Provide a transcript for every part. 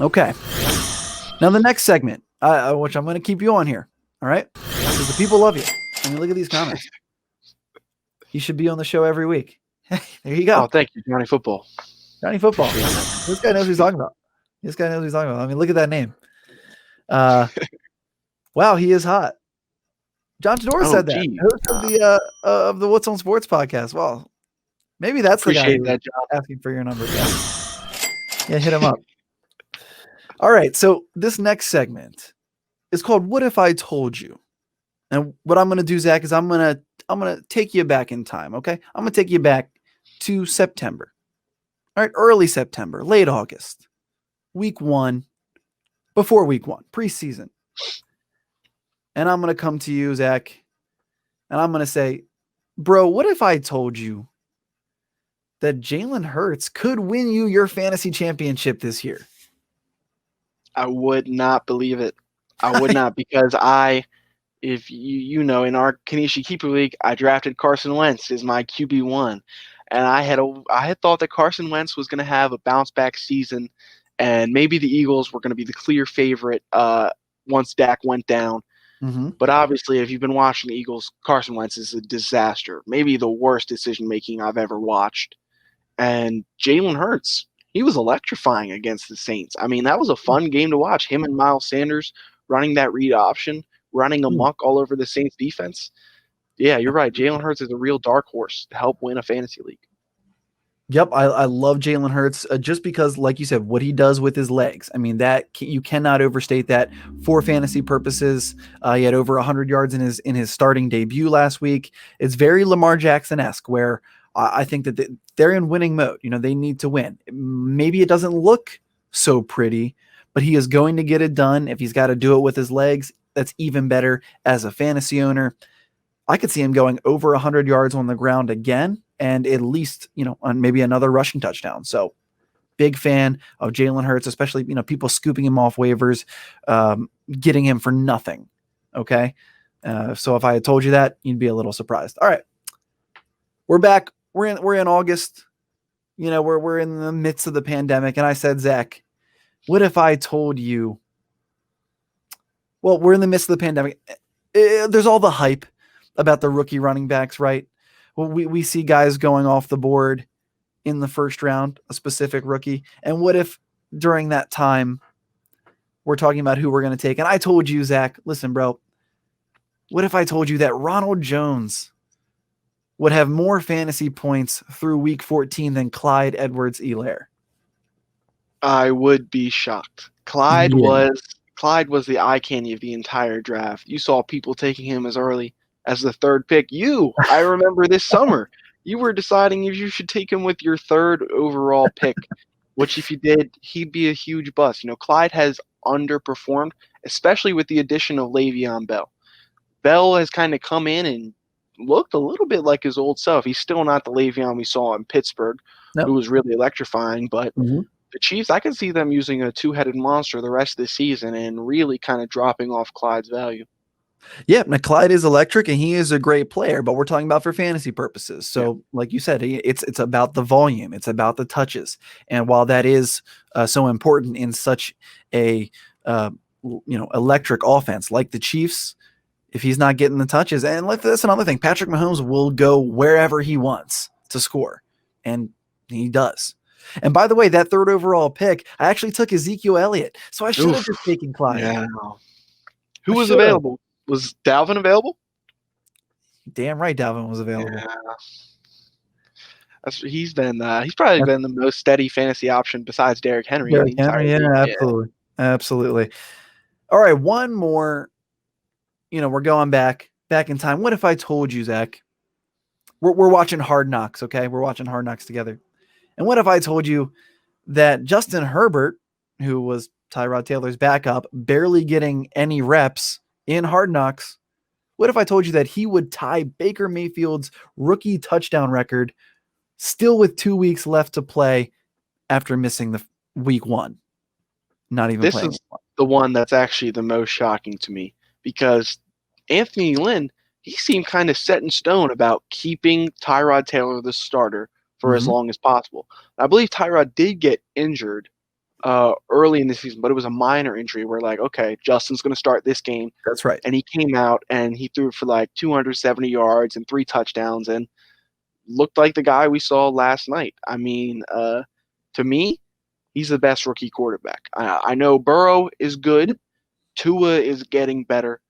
Okay. Now the next segment, which I'm going to keep you on here. All right, because the people love you. I mean, look at these comments. You should be on the show every week. Hey, there you Oh, go. thank you, Johnny Football. Johnny Football. This guy knows what he's talking about. This guy knows what he's talking about. I mean, look at that name. Wow, he is hot. John Tedora Oh, said that. gee. Host of the What's on Sports podcast. Well, maybe that's the guy Appreciate who's that, John. asking for your number. Yeah, hit him up. All right, so this next segment is called "What If I Told You?" And what I'm going to do, Zach, is I'm going to take you back in time. Okay, I'm going to take you back to September. All right, early September, late August, week 1, before week 1, preseason. And I'm going to come to you, Zach, and I'm going to say, bro, what if I told you that Jalen Hurts could win you your fantasy championship this year? I would not believe it. I would not, because if you know, in our Kanishi Keeper League, I drafted Carson Wentz as my QB1, and I had thought that Carson Wentz was going to have a bounce back season, and maybe the Eagles were going to be the clear favorite once Dak went down. Mm-hmm. But obviously, if you've been watching the Eagles, Carson Wentz is a disaster, maybe the worst decision making I've ever watched. And Jalen Hurts, he was electrifying against the Saints. I mean, that was a fun game to watch. Him and Miles Sanders running that read option, running amok all over the Saints defense. Yeah, you're right. Jalen Hurts is a real dark horse to help win a fantasy league. Yep, I love Jalen Hurts just because, like you said, what he does with his legs. I mean, you cannot overstate that for fantasy purposes. He had over 100 yards in his starting debut last week. It's very Lamar Jackson-esque, where I think that they're in winning mode. You know, they need to win. Maybe it doesn't look so pretty, but he is going to get it done. If he's got to do it with his legs, that's even better as a fantasy owner. I could see him going over 100 yards on the ground again, and at least, on maybe another rushing touchdown. So big fan of Jalen Hurts, especially, people scooping him off waivers, getting him for nothing. Okay. So if I had told you that, you'd be a little surprised. All right. We're back. We're in August. We're in the midst of the pandemic. And I said, Zach, what if I told you, well, we're in the midst of the pandemic. There's all the hype about the rookie running backs, right? Well, we see guys going off the board in the first round, a specific rookie. And what if during that time we're talking about who we're going to take? And I told you, Zach, listen, bro, what if I told you that Ronald Jones would have more fantasy points through week 14 than Clyde Edwards-Helaire? I would be shocked. Clyde was the eye candy of the entire draft. You saw people taking him as early as the 3rd pick. I remember this summer, you were deciding if you should take him with your 3rd overall pick, which if you did, he'd be a huge bust. Clyde has underperformed, especially with the addition of Le'Veon Bell. Bell has kind of come in and looked a little bit like his old self. He's still not the Le'Veon we saw in Pittsburgh, who was really electrifying, but the Chiefs, I can see them using a 2-headed monster the rest of the season and really kind of dropping off Clyde's value. Yeah, now Clyde is electric and he is a great player, but we're talking about for fantasy purposes. So, like you said, it's about the volume, it's about the touches, and while that is so important in such a electric offense like the Chiefs, if he's not getting the touches, and that's another thing, Patrick Mahomes will go wherever he wants to score, and he does. And by the way, that 3rd overall pick, I actually took Ezekiel Elliott, so I should have just taken Clyde. Yeah. Who was available? Was Dalvin available? Damn right, Dalvin was available. Yeah. He's probably been the most steady fantasy option besides Derrick Henry. Absolutely. All right, one more. We're going back in time. What if I told you, Zach? We're watching Hard Knocks, okay? We're watching Hard Knocks together. And what if I told you that Justin Herbert, who was Tyrod Taylor's backup, barely getting any reps in Hard Knocks, what if I told you that he would tie Baker Mayfield's rookie touchdown record still with 2 weeks left to play after missing the week 1? Not even this playing. This is the one that's actually the most shocking to me, because Anthony Lynn, he seemed kind of set in stone about keeping Tyrod Taylor the starter for as long as possible. I believe Tyrod did get injured early in the season, but it was a minor injury where like, okay, Justin's going to start this game, That's right. and he came out and he threw for like 270 yards and 3 touchdowns and looked like the guy we saw last night. I mean, to me, he's the best rookie quarterback. I know Burrow is good, Tua is getting better,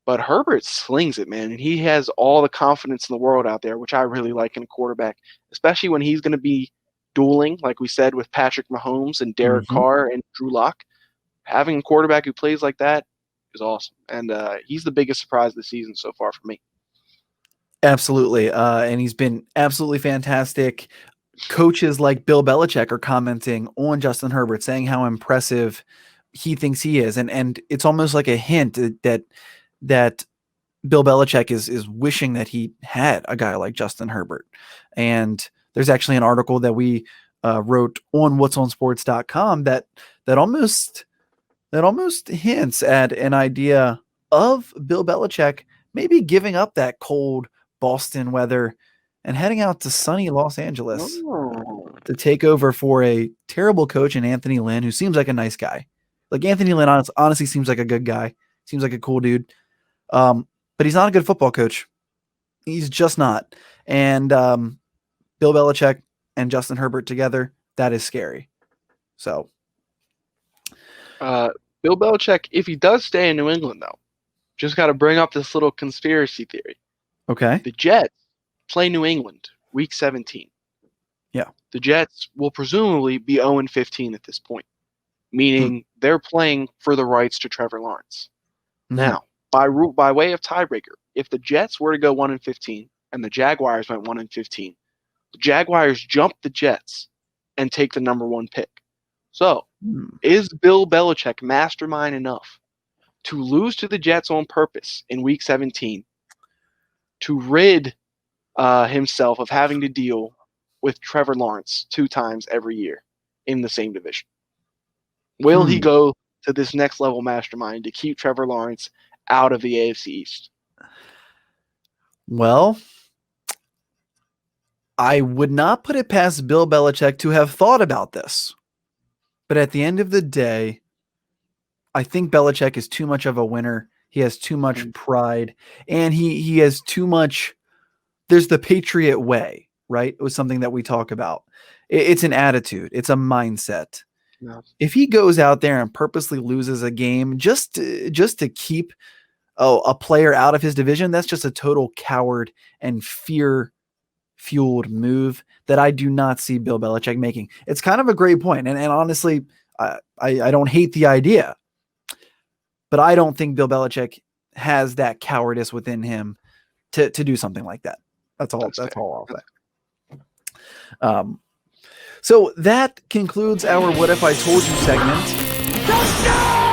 but Herbert slings it, man, and he has all the confidence in the world out there, which I really like in a quarterback, especially when he's going to be dueling, like we said, with Patrick Mahomes and Derek Hmm. Carr and Drew Lock. Having a quarterback who plays like that is awesome, and he's the biggest surprise of the season so far for me. Absolutely. And he's been absolutely fantastic. Coaches like Bill Belichick are commenting on Justin Herbert, saying how impressive he thinks he is. And it's almost like a hint that Bill Belichick is wishing that he had a guy like Justin Herbert. And there's actually an article that we wrote on what'sonsports.com that almost that almost hints at an idea of Bill Belichick maybe giving up that cold Boston weather and heading out to sunny Los Angeles Oh. to take over for a terrible coach in Anthony Lynn, who seems like a nice guy. Like Anthony Lynn honestly seems like a good guy. Seems like a cool dude. But he's not a good football coach. He's just not. And Bill Belichick and Justin Herbert together, that is scary. So, Bill Belichick, if he does stay in New England, though, just got to bring up this little conspiracy theory. okay. The Jets play New England week 17. Yeah. The Jets will presumably be 0-15 at this point, Hmm. meaning they're playing for the rights to Trevor Lawrence. Mhm. Now, by way of tiebreaker, if the Jets were to go 1-15 and the Jaguars went 1-15, the Jaguars jump the Jets and take the number 1 pick. So, Hmm. is Bill Belichick mastermind enough to lose to the Jets on purpose in Week 17 to rid himself of having to deal with Trevor Lawrence 2 times every year in the same division? Will he Hmm. go to this next level mastermind to keep Trevor Lawrence out of the AFC East? Well, I would not put it past Bill Belichick to have thought about this. But at the end of the day, I think Belichick is too much of a winner. He has too much Mm, pride, and he has too much. There's the Patriot way, right? It was something that we talk about. It's an attitude. It's a mindset. no. If he goes out there and purposely loses a game just to keep a player out of his division, that's just a total coward and fear fueled move that I do not see Bill Belichick making. It's kind of a great point, and honestly, I don't hate the idea, but I don't think Bill Belichick has that cowardice within him to do something like that. That's all. That's That's fair. all I'll say. So that concludes our "What If I Told You" segment.